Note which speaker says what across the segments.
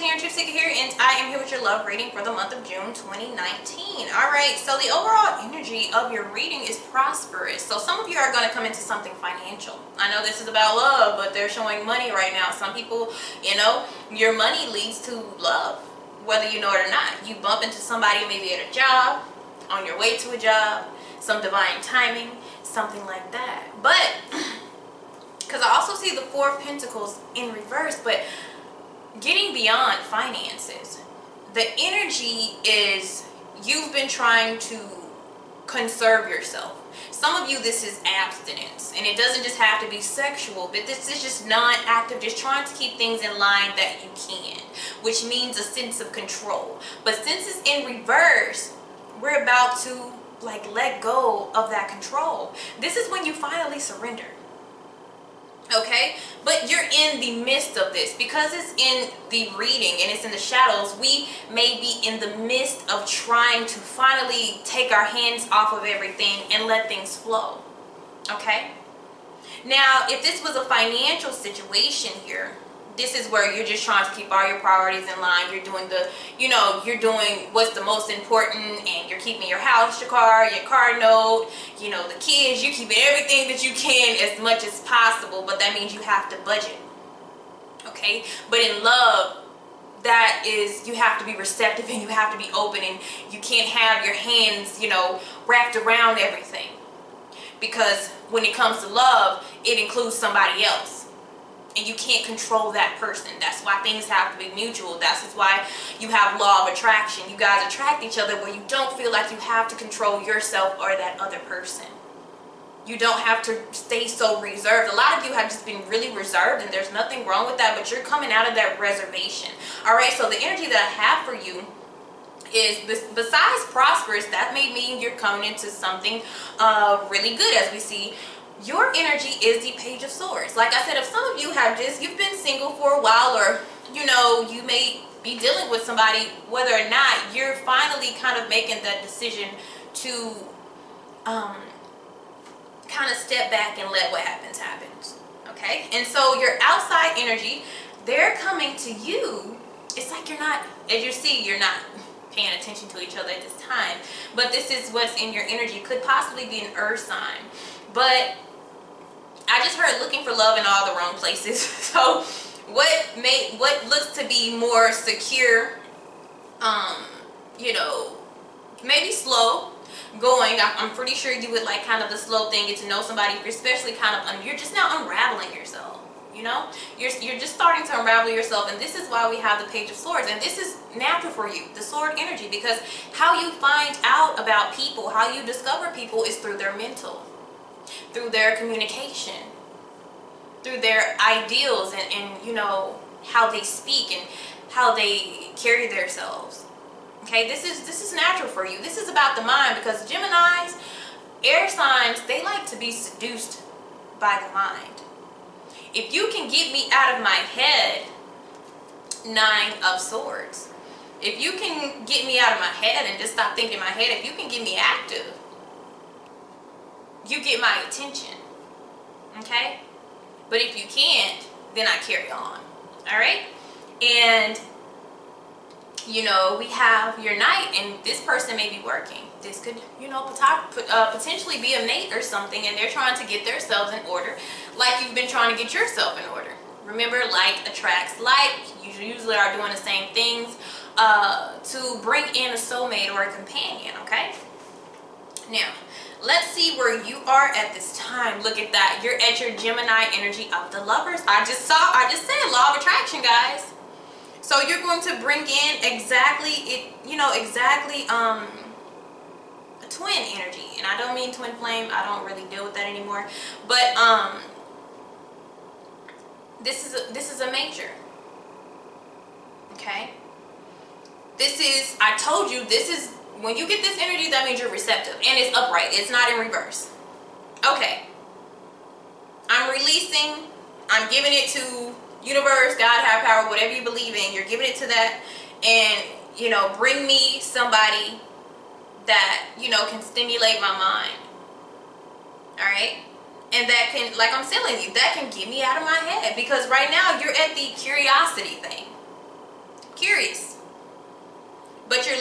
Speaker 1: Tarot Truth Seeker here, and I am here with your love reading for the month of June 2019. Alright, so the overall energy of your reading is prosperous. So some of you are going to come into something financial. I know this is about love, but they're showing money right now. Some people, you know, your money leads to love, whether you know it or not. You bump into somebody maybe at a job, on your way to a job, some divine timing, something like that. But, because I also see the Four of Pentacles in reverse, but getting beyond finances, the energy is you've been trying to conserve yourself. Some of you, this is abstinence, and it doesn't just have to be sexual, but this is just non-active, just trying to keep things in line that you can, which means a sense of control. But since it's in reverse, we're about to like let go of that control. This is when you finally surrender. Okay, but you're in the midst of this because it's in the reading and it's in the shadows. We may be in the midst of trying to finally take our hands off of everything and let things flow. Okay, now if this was a financial situation here, this is where you're just trying to keep all your priorities in line. You're doing the, you know, you're doing what's the most important, and you're keeping your house, your car note, you know, the kids. You're keeping everything that you can as much as possible, but that means you have to budget. Okay, but in love, that is, you have to be receptive and you have to be open, and you can't have your hands, you know, wrapped around everything, because when it comes to love, it includes somebody else. And you can't control that person. That's why things have to be mutual. That's why you have law of attraction. You guys attract each other where you don't feel like you have to control yourself or that other person. You don't have to stay so reserved. A lot of you have just been really reserved, and there's nothing wrong with that, but you're coming out of that reservation. Alright, so the energy that I have for you is, besides prosperous, that may mean you're coming into something really good. As we see, your energy is the Page of Swords. Like I said, if some of you have you've been single for a while, or you know, you may be dealing with somebody, whether or not you're finally kind of making that decision to kind of step back and let what happens happens. Okay, and so your outside energy, they're coming to you. It's like you're not, as you see, you're not paying attention to each other at this time, but this is what's in your energy. Could possibly be an earth sign, but I just heard looking for love in all the wrong places. So what looks to be more secure, you know, maybe slow going. I'm pretty sure you would like kind of the slow thing, get to know somebody, especially kind of, you're just now unraveling yourself. You know, you're just starting to unravel yourself, and this is why we have the Page of Swords, and this is natural for you, the sword energy, because how you find out about people, how you discover people, is through their mental, through their communication, through their ideals, and you know, how they speak and how they carry themselves. Okay, this is natural for you. This is about the mind, because Geminis, air signs, they like to be seduced by the mind. If you can get me out of my head, Nine of Swords. If you can get me out of my head and just stop thinking in my head, if you can get me active, you get my attention. Okay? But if you can't, then I carry on. Alright? And, you know, we have your Knight, and this person may be working. This could, you know, potentially be a mate or something, and they're trying to get themselves in order, like you've been trying to get yourself in order. Remember, like attracts like. You usually are doing the same things to bring in a soulmate or a companion, okay? Now, let's see where you are at this time. Look at that. You're at your Gemini energy of the Lovers. I just said law of attraction, guys. So you're going to bring in exactly a twin energy. And I don't mean twin flame. I don't really deal with that anymore. But this is a major. Okay? This is, I told you, this is, when you get this energy, that means you're receptive. And it's upright. It's not in reverse. Okay. I'm releasing. I'm giving it to universe, God, higher power, whatever you believe in. You're giving it to that. And, you know, bring me somebody that, you know, can stimulate my mind. Alright? And that can, like I'm telling you, that can get me out of my head. Because right now, you're at the curiosity thing.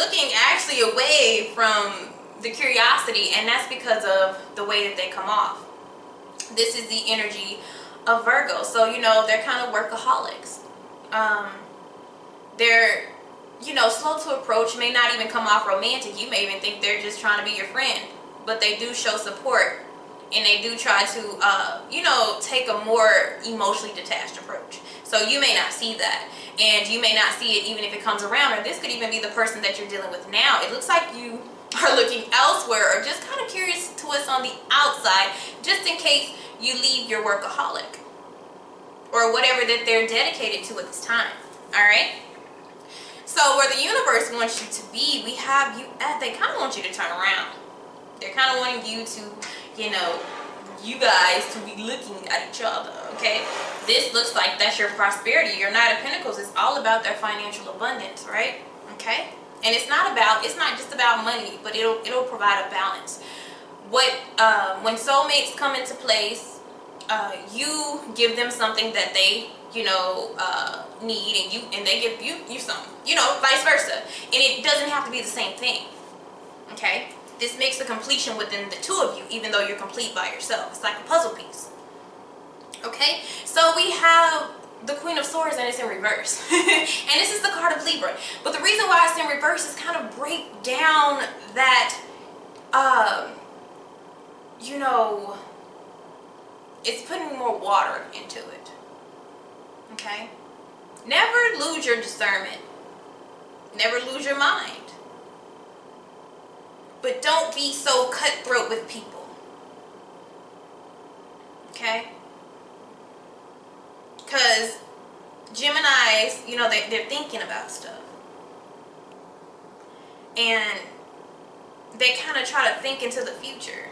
Speaker 1: looking actually away from the curiosity, and that's because of the way that they come off. This is the energy of Virgo. So, you know, they're kind of workaholics. They're, you know, slow to approach, may not even come off romantic. You may even think they're just trying to be your friend, but they do show support, and they do try to, you know, take a more emotionally detached approach. So you may not see that, and you may not see it even if it comes around, or this could even be the person that you're dealing with now. It looks like you are looking elsewhere, or just kind of curious to what's on the outside, just in case you leave your workaholic or whatever that they're dedicated to at this time. All right. So where the universe wants you to be, we have you at, they kind of want you to turn around. They're kind of wanting you to, you know, you guys to be looking at each other, okay? This looks like that's your prosperity. Your Knight of Pentacles is all about their financial abundance, right? Okay? And it's not just about money, but it'll provide a balance. When soulmates come into place, you give them something that they, you know, need, and they give you something, you know, vice versa. And it doesn't have to be the same thing, okay? This makes a completion within the two of you, even though you're complete by yourself. It's like a puzzle piece. Okay? So we have the Queen of Swords, and it's in reverse. And this is the card of Libra. But the reason why it's in reverse is kind of break down that, you know, it's putting more water into it. Okay? Never lose your discernment. Never lose your mind. But don't be so cutthroat with people. Okay? Because Geminis, you know, they're thinking about stuff. And they kind of try to think into the future.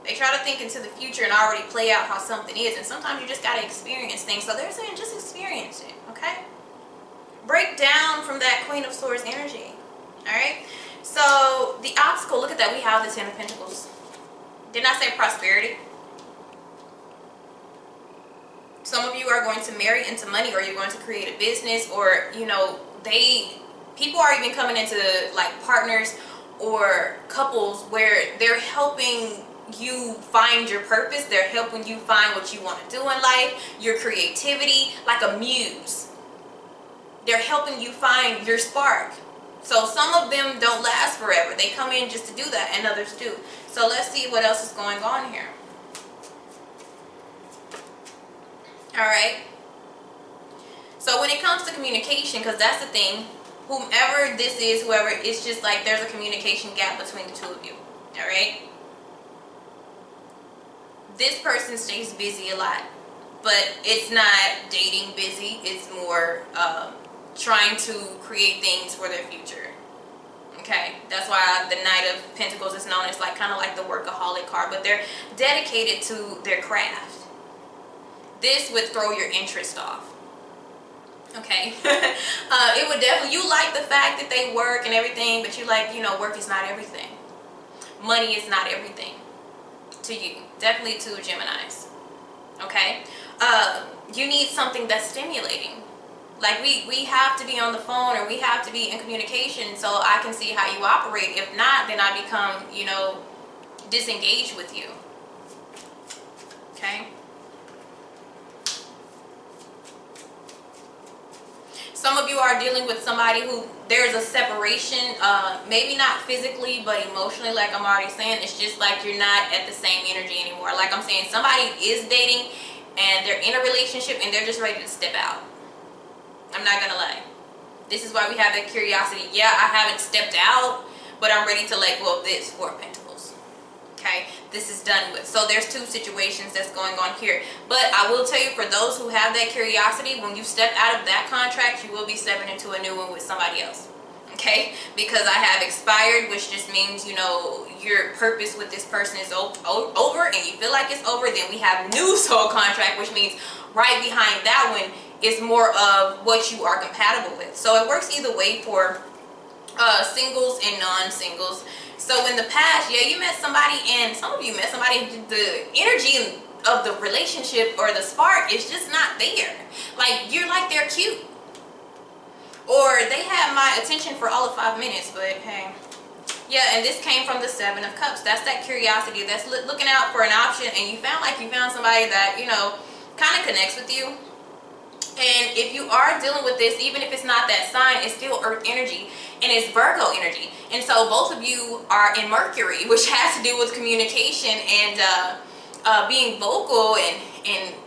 Speaker 1: They try to think into the future and already play out how something is. And sometimes you just got to experience things. So they're saying just experience it. Okay? Break down from that Queen of Swords energy. Alright? So the obstacle, look at that, we have the Ten of Pentacles. Didn't I say prosperity? Some of you are going to marry into money, or you're going to create a business, or, you know, people are even coming into like partners or couples where they're helping you find your purpose. They're helping you find what you want to do in life, your creativity, like a muse. They're helping you find your spark. So some of them don't last forever. They come in just to do that, and others do. So let's see what else is going on here. Alright. So when it comes to communication, because that's the thing, whomever this is, whoever, it's just like there's a communication gap between the two of you. Alright. This person stays busy a lot, but it's not dating busy. It's more trying to create things for their future. Okay, that's why the Knight of Pentacles is known as like kind of like the workaholic card, but they're dedicated to their craft. This would throw your interest off. Okay, it would definitely, you like the fact that they work and everything, but you like, you know, work is not everything. Money is not everything to you. Definitely to Geminis. Okay, you need something that's stimulating. Like we have to be on the phone, or we have to be in communication so I can see how you operate. If not, then I become, you know, disengaged with you. Okay. Some of you are dealing with somebody who there's a separation, maybe not physically, but emotionally, like I'm already saying. It's just like you're not at the same energy anymore. Like I'm saying, somebody is dating and they're in a relationship and they're just ready to step out. I'm not gonna lie. This is why we have that curiosity. Yeah, I haven't stepped out, but I'm ready to let go of this Four of Pentacles. Okay, this is done with. So there's two situations that's going on here. But I will tell you, for those who have that curiosity, when you step out of that contract, you will be stepping into a new one with somebody else. Okay, because I have expired, which just means, you know, your purpose with this person is over, and you feel like it's over. Then we have new soul contract, which means right behind that one is more of what you are compatible with. So it works either way for singles and non-singles. So in the past, yeah, you met somebody, and some of you met somebody, the energy of the relationship or the spark is just not there. Like, you're like, they're cute, or they had my attention for all of 5 minutes, but hey. Yeah, and this came from the Seven of Cups. That's that curiosity. That's looking out for an option, and you found somebody that, you know, kind of connects with you. And if you are dealing with this, even if it's not that sign, it's still Earth energy, and it's Virgo energy. And so both of you are in Mercury, which has to do with communication and being vocal and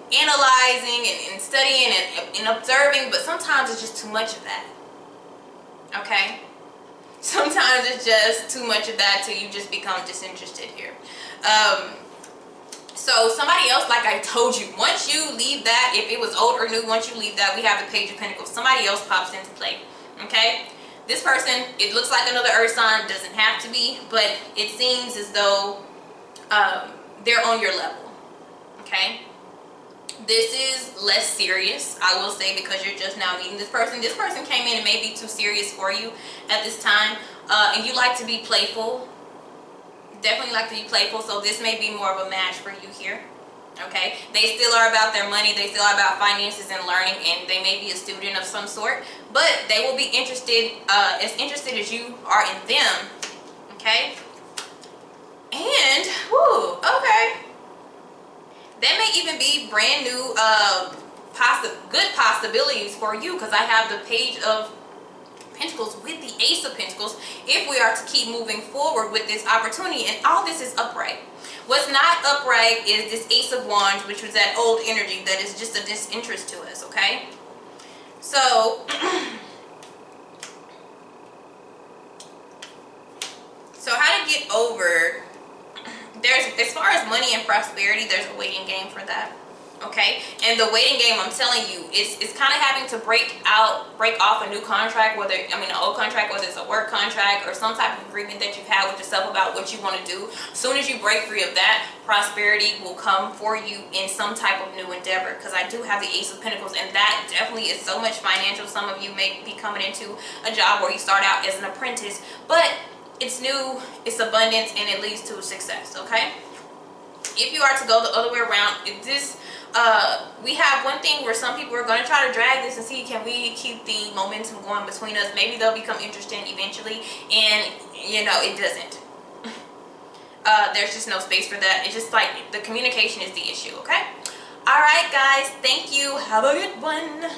Speaker 1: analyzing and studying and observing. But sometimes it's just too much of that. Okay? Sometimes it's just too much of that till you just become disinterested here. So somebody else, like I told you, once you leave that, if it was old or new, once you leave that, we have the Page of Pentacles. Somebody else pops into play. Okay? This person, it looks like another earth sign, doesn't have to be, but it seems as though they're on your level. Okay? This is less serious, I will say, because you're just now meeting this person. This person came in and may be too serious for you at this time, and you like to be playful. Definitely like to be playful, so this may be more of a match for you here. Okay, they still are about their money, they still are about finances and learning, and they may be a student of some sort, but they will be interested, as interested as you are in them. Okay, and whoo, okay, that may even be brand new good possibilities for you, because I have the Page of Pentacles with the Ace of Pentacles if we are to keep moving forward with this opportunity. And all this is upright. What's not upright is this Ace of Wands, which was that old energy that is just a disinterest to us. Okay, so so how to get over, there's, as far as money and prosperity, there's a waiting game for that. Okay, and the waiting game, I'm telling you, it's kind of having to break off a new contract, whether, I mean, an old contract, whether it's a work contract or some type of agreement that you've had with yourself about what you want to do. As soon as you break free of that, prosperity will come for you in some type of new endeavor, because I do have the Ace of Pentacles, and that definitely is so much financial. Some of you may be coming into a job where you start out as an apprentice, but it's new, it's abundance, and it leads to success. Okay, if you are to go the other way around, we have one thing where some people are going to try to drag this and see, can we keep the momentum going between us? Maybe they'll become interested eventually, and you know, it doesn't. There's just no space for that. It's just like the communication is the issue. Okay, all right guys, thank you, have a good one.